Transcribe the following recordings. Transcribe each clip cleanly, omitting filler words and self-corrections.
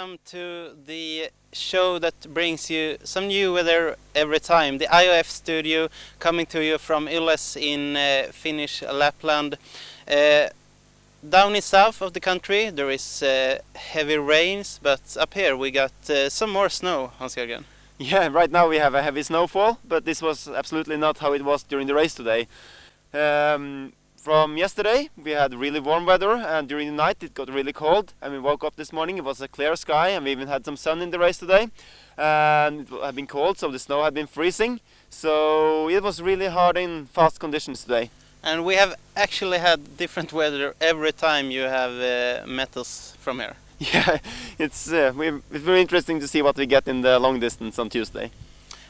welcome to the show that brings you some new weather every time. The IOF studio coming to you from Ylläs in Finnish Lapland. Down in south of the country there is heavy rains, but up here we got some more snow, Hans-Jörgen. Yeah, right now we have a heavy snowfall, but this was absolutely not how it was during the race today. From yesterday we had really warm weather, and during the night it got really cold, and we woke up this morning, it was a clear sky, and we even had some sun in the race today, and it had been cold, so the snow had been freezing, so it was really hard in fast conditions today. And we have actually had different weather every time you have met us from here. Yeah, it's very interesting to see what we get in the long distance on Tuesday.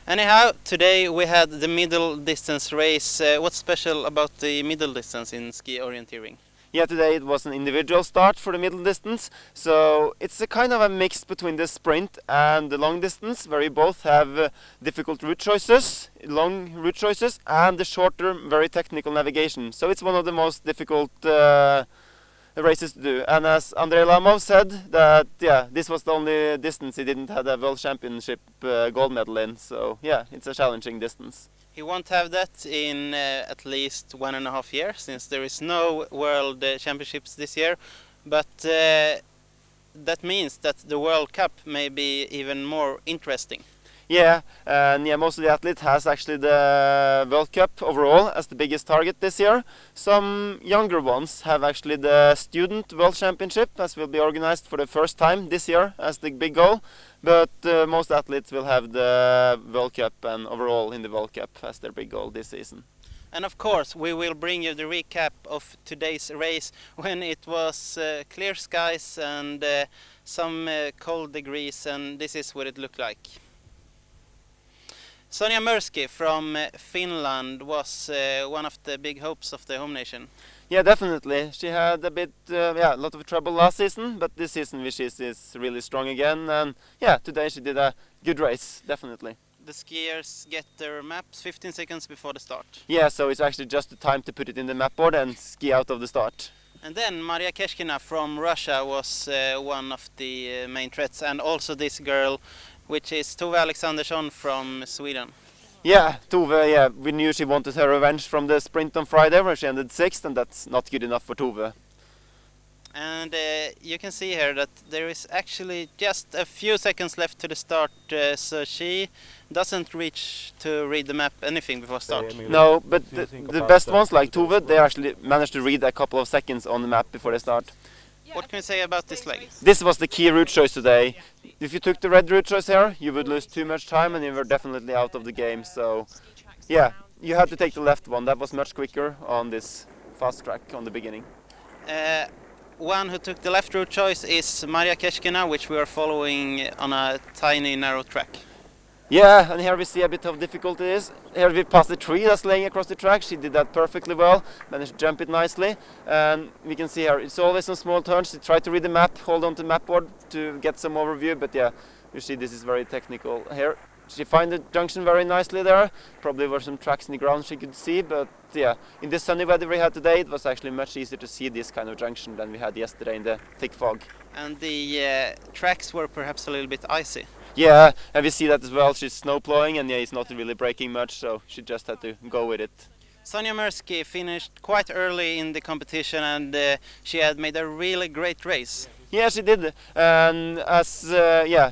Anyhow, today we had the middle distance race. What's special about the middle distance in ski orienteering? Yeah, today it was an individual start for the middle distance, so it's a kind of a mix between the sprint and the long distance, where you both have difficult route choices, long route choices, and the shorter, very technical navigation. So it's one of the most difficult races to do. And as Andrei Lamov said, that this was the only distance he didn't have a World Championship gold medal in. So yeah, it's a challenging distance. He won't have that in at least 1.5 years, since there is no World Championships this year. But that means that the World Cup may be even more interesting. Yeah, and most of the athletes has actually the World Cup overall as the biggest target this year. Some younger ones have actually the Student World Championship, as will be organized for the first time this year as the big goal. But most athletes will have the World Cup and overall in the World Cup as their big goal this season. And of course we will bring you the recap of today's race when it was clear skies and some cold degrees, and this is what it looked like. Sonja Murski from Finland was one of the big hopes of the home nation. Yeah, definitely. She had a lot of trouble last season, but this season she is really strong again. And yeah, today she did a good race, definitely. The skiers get their maps 15 seconds before the start. Yeah, so it's actually just the time to put it in the map board and ski out of the start. And then Maria Keshkina from Russia was one of the main threats, and also this girl, which is Tove Alexandersson from Sweden. Yeah, Tove, we knew she wanted her revenge from the sprint on Friday, where she ended 6th, and that's not good enough for Tove. And you can see here that there is actually just a few seconds left to the start, so she doesn't reach to read the map anything before start. No, but the best ones like Tove, they actually managed to read a couple of seconds on the map before they start. What can you say about this leg? This was the key route choice today. If you took the red route choice here, you would lose too much time and you were definitely out of the game. So yeah, you had to take the left one. That was much quicker on this fast track on the beginning. One who took the left route choice is Maria Keshkina, which we are following on a tiny narrow track. Yeah, and here we see a bit of difficulties. Here we pass the tree that's laying across the track. She did that perfectly well, managed to jump it nicely. And we can see here, it's always on small turns. She tried to read the map, hold on to the map board to get some overview, but yeah, you see this is very technical here. She found the junction very nicely there. Probably were some tracks in the ground she could see, but yeah, in the sunny weather we had today, it was actually much easier to see this kind of junction than we had yesterday in the thick fog. And the tracks were perhaps a little bit icy. Yeah, and we see that as well. She's snow plowing, and yeah, it's not really braking much, so she just had to go with it. Sonja Murski finished quite early in the competition, and she had made a really great race. Yeah, she did, and as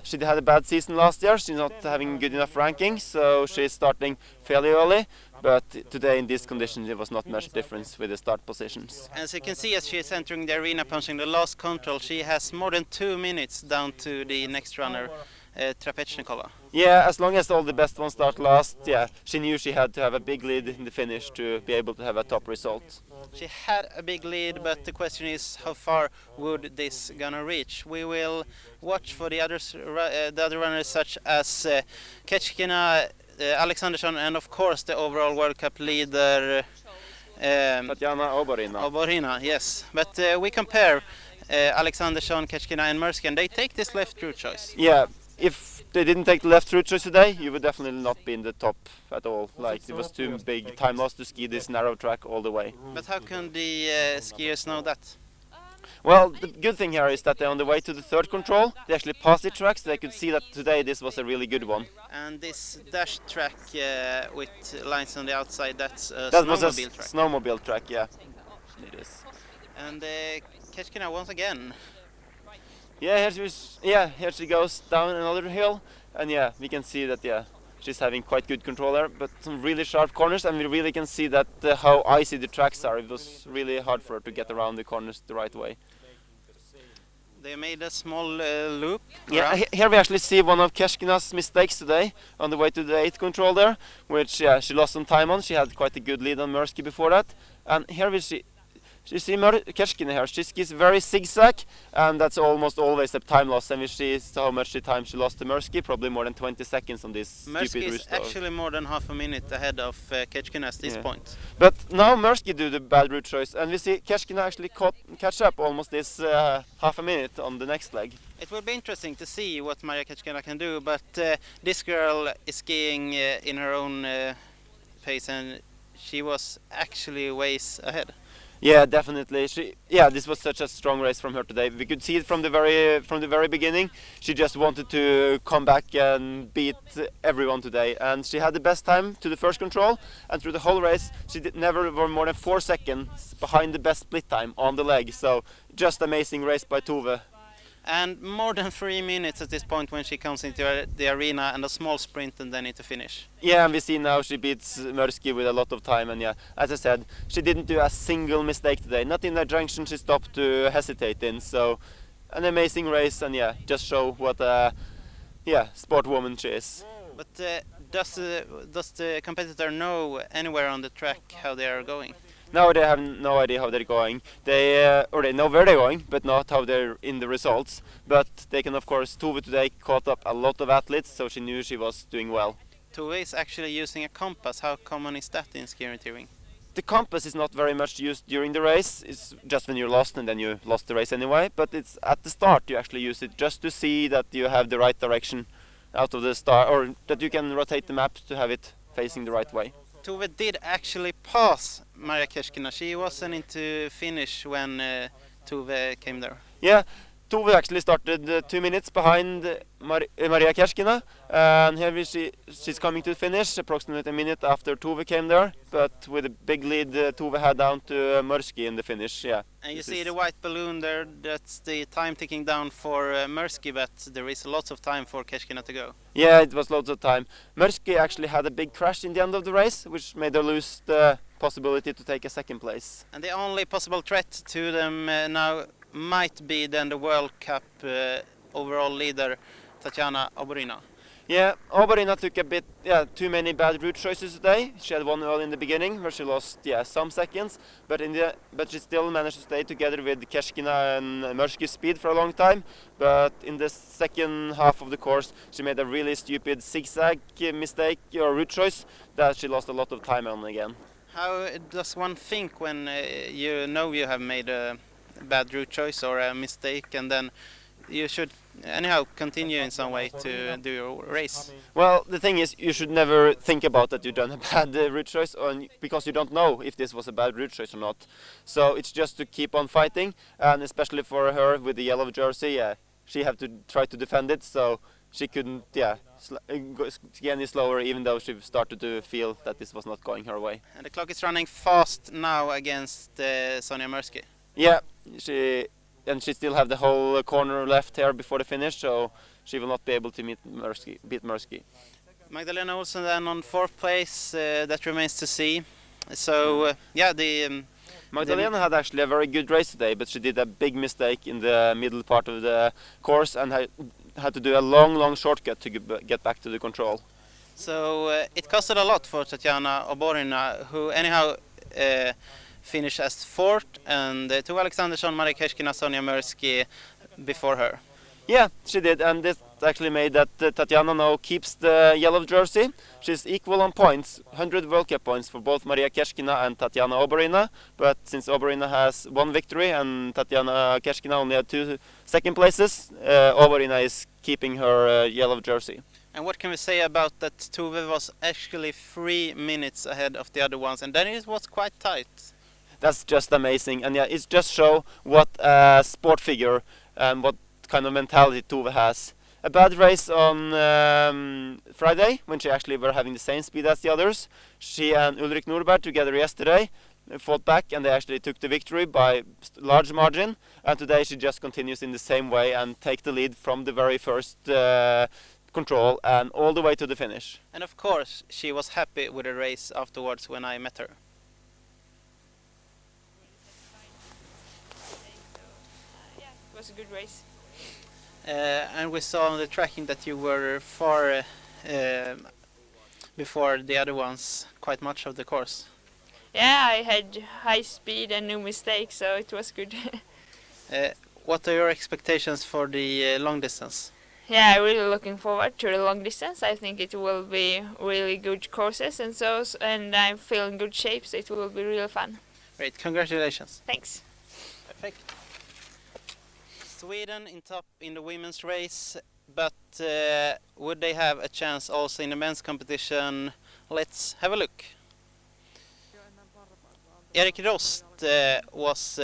she had a bad season last year, she's not having good enough ranking, so she's starting fairly early. But today in these conditions there was not much difference with the start positions. As you can see, as she is entering the arena punching the last control, she has more than 2 minutes down to the next runner, Trapechnikova. Yeah, as long as all the best ones start last, yeah, she knew she had to have a big lead in the finish to be able to have a top result. She had a big lead, but the question is how far would this gonna reach? We will watch for the other runners such as Keshkina, Alexandersson, and of course the overall World Cup leader Tatjana Oborina. Oborina, yes. But we compare Alexandersson, Keshkina and Murski, and they take this left route choice. Yeah, if they didn't take the left route choice today, you would definitely not be in the top at all. Like, it was too big time loss to ski this narrow track all the way. But how can the skiers know that? Well, the good thing here is that they're on the way to the third control. They actually passed the track, so they could see that today this was a really good one. And this dash track with lines on the outside, that's a That was a snowmobile track. snowmobile track, yeah. It is. And Keshkina once again. Yeah, here she goes down another hill, and yeah, we can see that she's having quite good control there, but some really sharp corners, and we really can see that how icy the tracks are. It was really hard for her to get around the corners the right way. They made a small loop. Yeah, here we actually see one of Keshkina's mistakes today on the way to the 8th control there, which she lost some time on. She had quite a good lead on Mursky before that, and here we see. You see Keshkina here, she skis very zigzag, and that's almost always a time loss, and we see how much time she lost to Mursky, probably more than 20 seconds on this stupid Mursky is roost. actually more than half a minute ahead of Keshkina at this point. But now Mursky do the bad route choice, and we see Keshkina actually catch up almost this half a minute on the next leg. It will be interesting to see what Maria Keshkina can do, but this girl is skiing in her own pace, and she was actually ways ahead. Yeah, definitely. This was such a strong race from her today. We could see it from the very beginning. She just wanted to come back and beat everyone today, and she had the best time to the first control. And through the whole race, she never were more than 4 seconds behind the best split time on the leg. So just amazing race by Tove. And more than 3 minutes at this point when she comes into the arena, and a small sprint and then into finish. Yeah, and we see now she beats Mursky with a lot of time, and as I said, she didn't do a single mistake today. Not in the junction she stopped to hesitate in. So an amazing race, and just show what a sportwoman she is. But does the competitor know anywhere on the track how they are going? No, they have no idea how they're going. They know where they're going, but not how they're in the results. But they can, of course, Tove today caught up a lot of athletes, so she knew she was doing well. Tove is actually using a compass. How common is that in ski orienteering? The compass is not very much used during the race. It's just when you're lost, and then you lost the race anyway. But it's at the start you actually use it just to see that you have the right direction out of the start, or that you can rotate the map to have it facing the right way. Tove did actually pass Maria Keshkina. She wasn't into finish when Tove came there. Yeah, Tove actually started 2 minutes behind Maria Keshkina, and here she's coming to the finish approximately a minute after Tove came there, but with a big lead Tove had down to Mursky in the finish. Yeah. And you see the white balloon there, that's the time ticking down for Mursky, but there is lots of time for Keshkina to go. Yeah, it was loads of time. Mursky actually had a big crash in the end of the race, which made her lose the possibility to take a second place. And the only possible threat to them now might be then the World Cup overall leader, Tatiana Oborina. Yeah, Oborina took a bit, too many bad route choices today. She had one early in the beginning where she lost, some seconds, but she still managed to stay together with Keshkina and Mursky's speed for a long time. But in the second half of the course, she made a really stupid zigzag mistake or route choice that she lost a lot of time on again. How does one think when you know you have made a bad route choice or a mistake, and then you should anyhow continue in some way to do your race? Well, the thing is, you should never think about that you've done a bad route choice, because you don't know if this was a bad route choice or not. So it's just to keep on fighting, and especially for her with the yellow jersey, she had to try to defend it, so she couldn't ski any slower, even though she started to feel that this was not going her way. And the clock is running fast now against Sonja Mursky. Yeah, she still have the whole corner left here before the finish, so she will not be able to beat Mursky. Magdalena Olsen then on 4th place, that remains to see. So Magdalena had actually a very good race today, but she did a big mistake in the middle part of the course and had to do a long shortcut to get back to the control. So it costed a lot for Tatiana Oborina, who anyhow finished as 4th, and Tove Alexandersson, Maria Keshkina, Sonja Mursky before her. Yeah, she did, and this actually made that Tatiana now keeps the yellow jersey. She's equal on points, 100 World Cup points for both Maria Keshkina and Tatiana Oborina, but since Oborina has 1 victory and Tatiana Keshkina only had 2 second places, Oborina is keeping her yellow jersey. And what can we say about that? Tove was actually 3 minutes ahead of the other ones, and then it was quite tight. That's just amazing, and yeah, it just show what a sport figure and what kind of mentality Tove has. A bad race on Friday, when she actually were having the same speed as the others. She and Ulrik Nordberg together yesterday fought back, and they actually took the victory by large margin. And today she just continues in the same way and take the lead from the very first control and all the way to the finish. And of course, she was happy with the race afterwards when I met her. Yeah, it was a good race. And we saw on the tracking that you were far before the other ones, quite much of the course. Yeah, I had high speed and no mistakes, so it was good. What are your expectations for the long distance? Yeah, I'm really looking forward to the long distance. I think it will be really good courses and I feel in good shape, so it will be really fun. Great, congratulations. Thanks. Perfect. Sweden in top in the women's race, but would they have a chance also in the men's competition? Let's have a look. Erik Rost was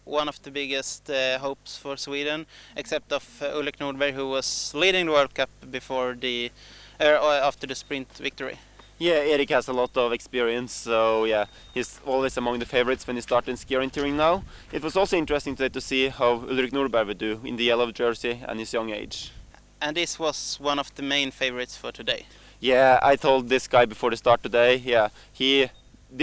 one of the biggest hopes for Sweden, except of Ulrik Nordberg, who was leading the World Cup before after the sprint victory. Yeah, Erik has a lot of experience, so yeah, he's always among the favorites when he started in ski touring now. It was also interesting today to see how Ulrik Nordberg would do in the yellow jersey and his young age. And this was one of the main favorites for today. Yeah, I told this guy before the start today, yeah, he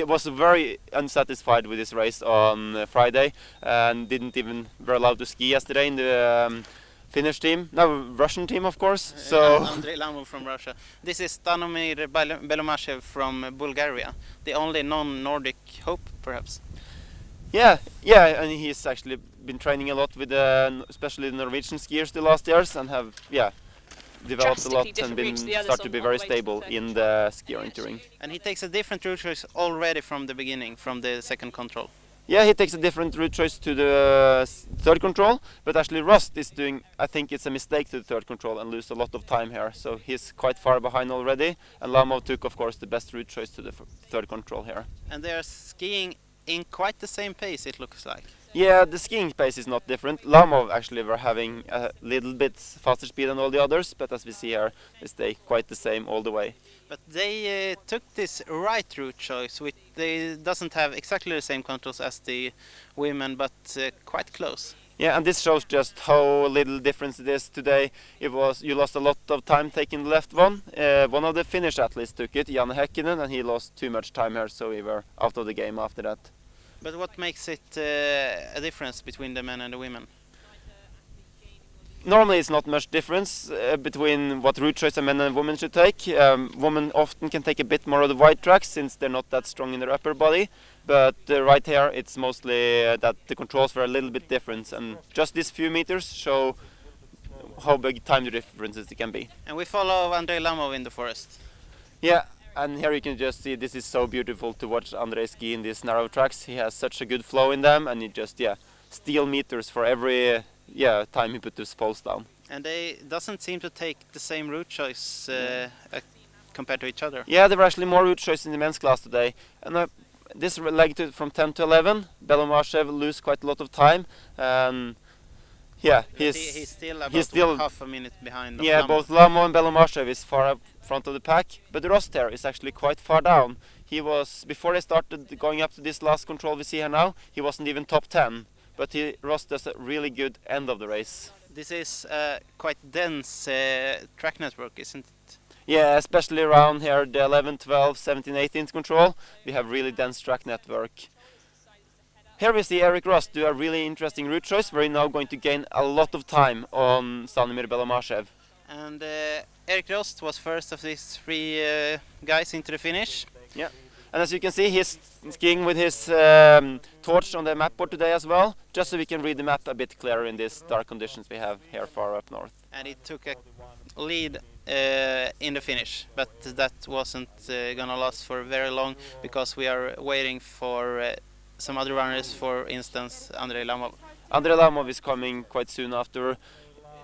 was very unsatisfied with his race on Friday and didn't even were allowed to ski yesterday in the Finnish team, no, Russian team of course. So Andrei Lamov from Russia. This is Stanomir Belomashev from Bulgaria, the only non-Nordic hope perhaps. Yeah, and he's actually been training a lot with especially the Norwegian skiers the last years and have developed a lot and been started to be very stable in the ski touring. And he takes a different route choice already from the beginning, from the second control. Yeah, he takes a different route choice to the third control, but actually Rost is doing, I think it's a mistake to the third control and lose a lot of time here, so he's quite far behind already, and Lamov took of course the best route choice to the third control here. And they are skiing in quite the same pace, it looks like. Yeah, the skiing pace is not different. Lamov actually were having a little bit faster speed than all the others, but as we see here, they stay quite the same all the way. But they took this right route choice, which they doesn't have exactly the same controls as the women, but quite close. Yeah, and this shows just how little difference it is today. You lost a lot of time taking the left one. One of the Finnish athletes took it, Janne Häkkinen, and he lost too much time here, so we were out of the game after that. But what makes it a difference between the men and the women? Normally it's not much difference between what route choice a men and women should take. Women often can take a bit more of the wide tracks since they're not that strong in their upper body. But right here it's mostly that the controls were a little bit different, and just these few meters show how big time differences it can be. And we follow Andrei Lamov in the forest. Yeah, and here you can just see this is so beautiful to watch Andrei ski in these narrow tracks. He has such a good flow in them, and he just steal meters for every time he put his poles down. And they doesn't seem to take the same route choice compared to each other. Yeah, there were actually more route choices in the men's class today. And this leg from 10 to 11, Belomashev lose quite a lot of time. He's still half a minute behind. Yeah, both Lamov and Belomashev is far up front of the pack, but Rost here is actually quite far down. He was, before they started going up to this last control we see here now, he wasn't even top 10. But Rost does a really good end of the race. This is quite dense track network, isn't it? Yeah, especially around here, the 11, 12, 17, 18 control, we have really dense track network. Here we see Erik Rost do a really interesting route choice, where he's now going to gain a lot of time on Stanomir Belomashev. And Erik Rost was first of these three guys into the finish. Yeah. And as you can see, he's skiing with his torch on the map board today as well, just so we can read the map a bit clearer in these dark conditions we have here far up north. And he took a lead in the finish, but that wasn't gonna last for very long because we are waiting for some other runners, for instance Andrei Lamov. Andrei Lamov is coming quite soon after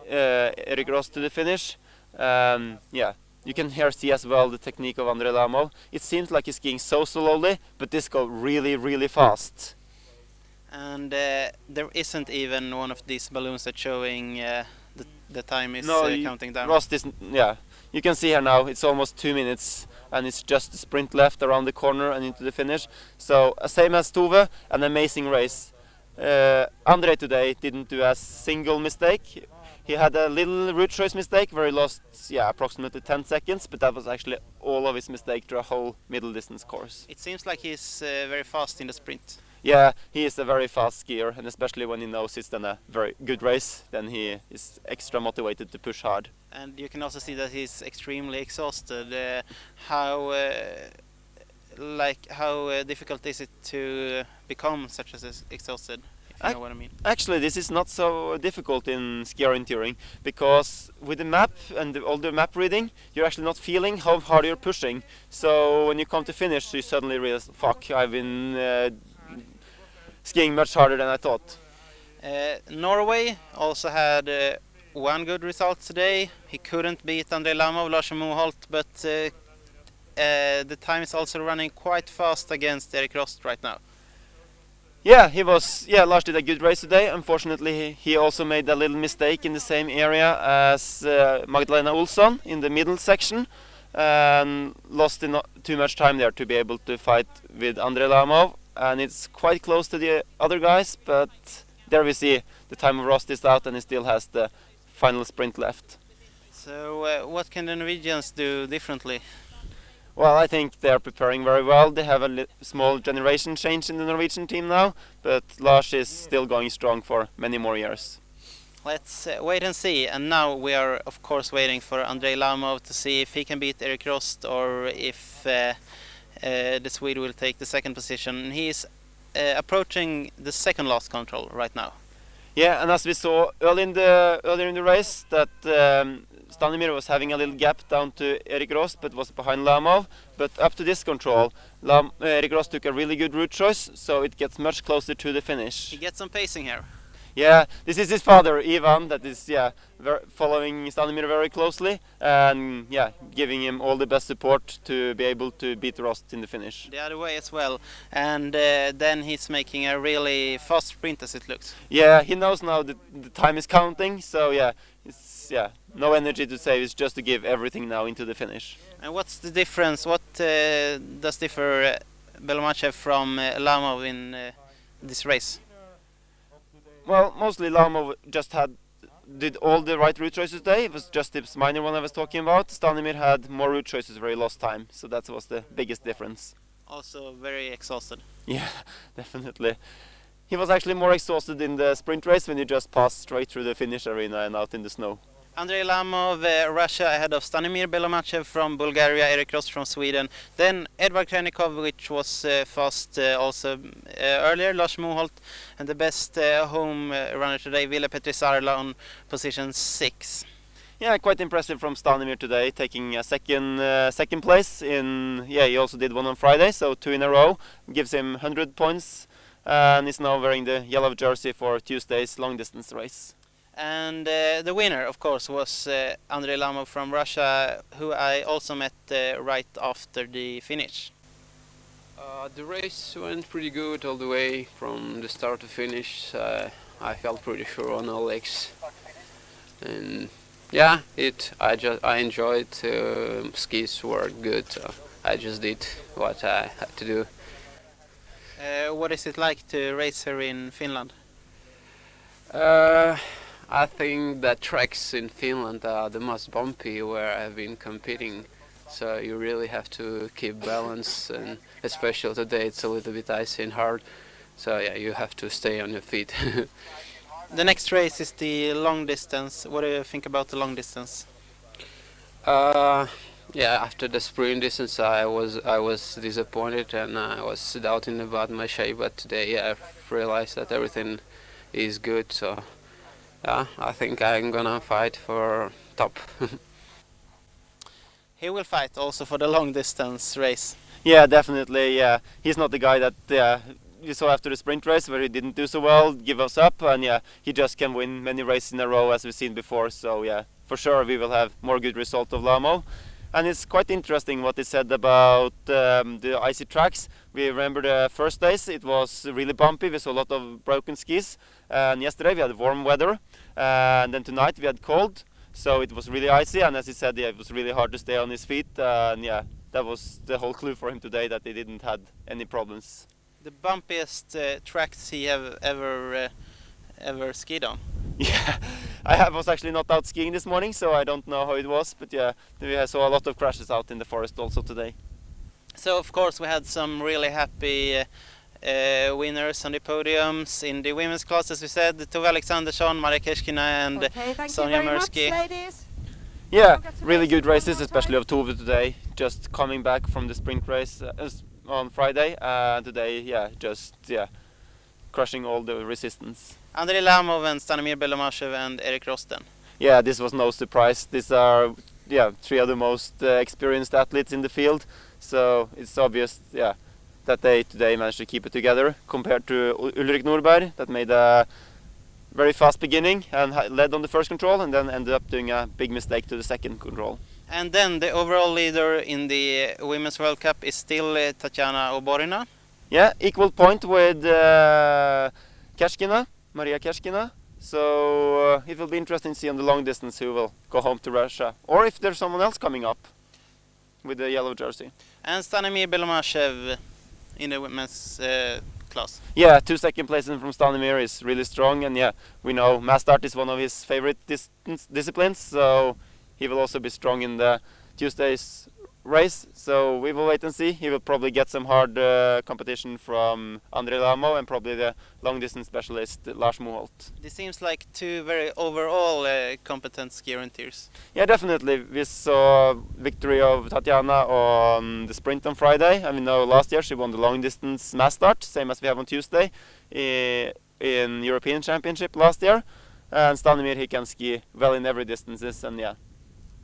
Erik Rost to the finish. You can here see as well the technique of Andrei Lamov. It seems like he's skiing so slowly, but this goes really, really fast. And there isn't even one of these balloons that's showing the time is counting down. Rost is, yeah. You can see here now, it's almost 2 minutes, and it's just a sprint left around the corner and into the finish. So, same as Tove, an amazing race. Andre today didn't do a single mistake. He had a little route choice mistake where he lost approximately 10 seconds, but that was actually all of his mistake through a whole middle distance course. It seems like he's very fast in the sprint. Yeah, he is a very fast skier, and especially when he knows it's done a very good race, then he is extra motivated to push hard. And you can also see that he's extremely exhausted. How difficult is it to become such as exhausted? If you know what I mean. Actually, this is not so difficult in ski orienteering, because with the map and all the map reading, you're actually not feeling how hard you're pushing. So when you come to finish, you suddenly realize, fuck, I've been skiing much harder than I thought. Norway also had one good result today. He couldn't beat André Lamov, Lars Moholt, but the time is also running quite fast against Erik Rost right now. Yeah, Lars did a good race today. Unfortunately, he also made a little mistake in the same area as Magdalena Olsson in the middle section, and lost too much time there to be able to fight with André Lamov. And it's quite close to the other guys, but there we see the time of Rost is out and he still has the final sprint left. So what can the Norwegians do differently? Well, I think they're preparing very well. They have a small generation change in the Norwegian team now, but Lars is still going strong for many more years. Let's wait and see. And now we are, of course, waiting for André Lamov to see if he can beat Erik Rost or if the Swede will take the second position. He is approaching the second last control right now. Yeah, and as we saw earlier in the race, that Stanimir was having a little gap down to Erik Rost, but was behind Lamov. But up to this control, Erik Rost took a really good route choice, so it gets much closer to the finish. He gets some pacing here. Yeah, this is his father, Ivan, that is following Stanimir very closely and giving him all the best support to be able to beat Rost in the finish. The other way as well, and then he's making a really fast sprint as it looks. Yeah, he knows now that the time is counting, so it's no energy to save, it's just to give everything now into the finish. And what's the difference? What does differ Belomachev from Lamov in this race? Well, mostly Lamov just did all the right route choices today. It was just this minor one I was talking about. Stanimir had more route choices where he lost time, so that was the biggest difference. Also very exhausted. Yeah, definitely. He was actually more exhausted in the sprint race when he just passed straight through the finish arena and out in the snow. Andrei Lamov, Russia ahead of Stanimir Belomachev from Bulgaria, Erik Rost from Sweden. Then Edvard Krenikov, which was fast also earlier, Lars Moholt, and the best home runner today, Ville Petrisarla on position 6. Yeah, quite impressive from Stanimir today, taking a second place in. Yeah, he also did one on Friday, so 2 in a row. Gives him 100 points, and is now wearing the yellow jersey for Tuesday's long distance race. And the winner, of course, was Andrei Lamov from Russia, who I also met right after the finish. The race went pretty good all the way from the start to finish. I felt pretty sure on all legs, and yeah, I enjoyed. Skis were good. So I just did what I had to do. What is it like to race here in Finland? I think the tracks in Finland are the most bumpy where I've been competing, so you really have to keep balance, and especially today it's a little bit icy and hard, so yeah, you have to stay on your feet. The next race is the long distance. What do you think about the long distance? Yeah, after the sprint distance I was disappointed and I was doubting about my shape, but today I realized that everything is good, so yeah, I think I'm gonna fight for top. He will fight also for the long distance race. Yeah, definitely. Yeah, he's not the guy that you saw after the sprint race where he didn't do so well, give us up, and he just can win many races in a row as we've seen before. So yeah, for sure we will have more good result of Lamov. And it's quite interesting what they said about the icy tracks. We remember the first days it was really bumpy, we saw a lot of broken skis. And yesterday we had warm weather, and then tonight we had cold, so it was really icy. And as he said, yeah, it was really hard to stay on his feet. And yeah, that was the whole clue for him today, that he didn't had any problems. The bumpiest tracks he have ever skied on. Yeah, was actually not out skiing this morning, so I don't know how it was, but yeah, we saw a lot of crashes out in the forest also today. So of course we had some really happy winners on the podiums in the women's class, as we said, Tove Alexandersson, Maria Keskina and Sonja Mirsky. Ladies. Yeah, really good races, especially of Tove today, just coming back from the sprint race on Friday, and today, yeah, just crushing all the resistance. Andrei Lamov and Stanimir Belomashev and Erik Rosten. Yeah, this was no surprise. These are three of the most experienced athletes in the field, so it's obvious that they today managed to keep it together compared to Ulrik Norberg, that made a very fast beginning and led on the first control, and then ended up doing a big mistake to the second control. And then the overall leader in the Women's World Cup is still Tatjana Oborina. Yeah, equal point with Keskina, Maria Keskina. So it will be interesting to see on the long distance who will go home to Russia, or if there's someone else coming up with the yellow jersey. And Stanimir Belomashev in the women's class. Yeah, 2 second places from Stanimir is really strong, and yeah, we know mass start is one of his favorite disciplines, so he will also be strong in the Tuesday's race. So we will wait and see. He will probably get some hard competition from Andrei Lamo and probably the long distance specialist Lars Moholt. This seems like two very overall competent ski orienteers. Yeah, definitely. We saw victory of Tatjana on the sprint on Friday, and we know last year she won the long distance mass start, same as we have on Tuesday in European Championship last year. And Stanimir, he can ski well in every distances, and yeah,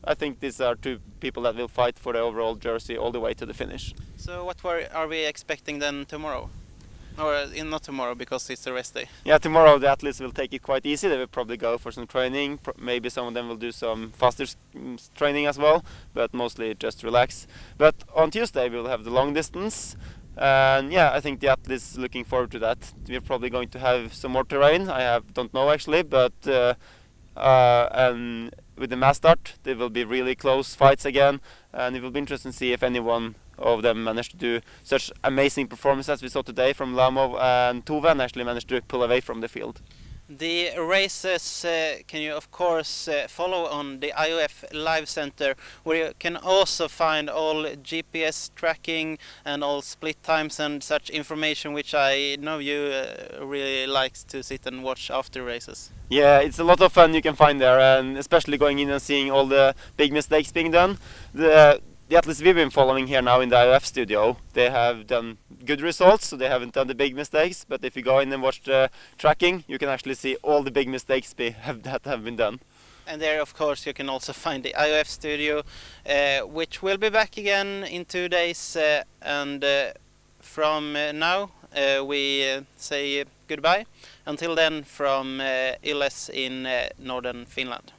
I think these are two people that will fight for the overall jersey all the way to the finish. So what are we expecting then tomorrow? Or not tomorrow, because it's the rest day. Yeah, tomorrow the athletes will take it quite easy. They will probably go for some training. Maybe some of them will do some faster training as well, but mostly just relax. But on Tuesday we will have the long distance. And yeah, I think the athletes looking forward to that. We're probably going to have some more terrain. Don't know actually, but and with the mass start there will be really close fights again, and it will be interesting to see if anyone of them managed to do such amazing performances as we saw today from Lamov and Tove, and actually managed to pull away from the field. The races can you of course follow on the IOF Live Center, where you can also find all GPS tracking and all split times and such information, which I know you really likes to sit and watch after races. Yeah, it's a lot of fun you can find there, and especially going in and seeing all the big mistakes being done. The athletes we've been following here now in the IOF studio, they have done good results, so they haven't done the big mistakes. But if you go in and watch the tracking, you can actually see all the big mistakes that have been done. And there, of course, you can also find the IOF studio, which will be back again in 2 days. And from now, we say goodbye. Until then, from Ylläs in northern Finland.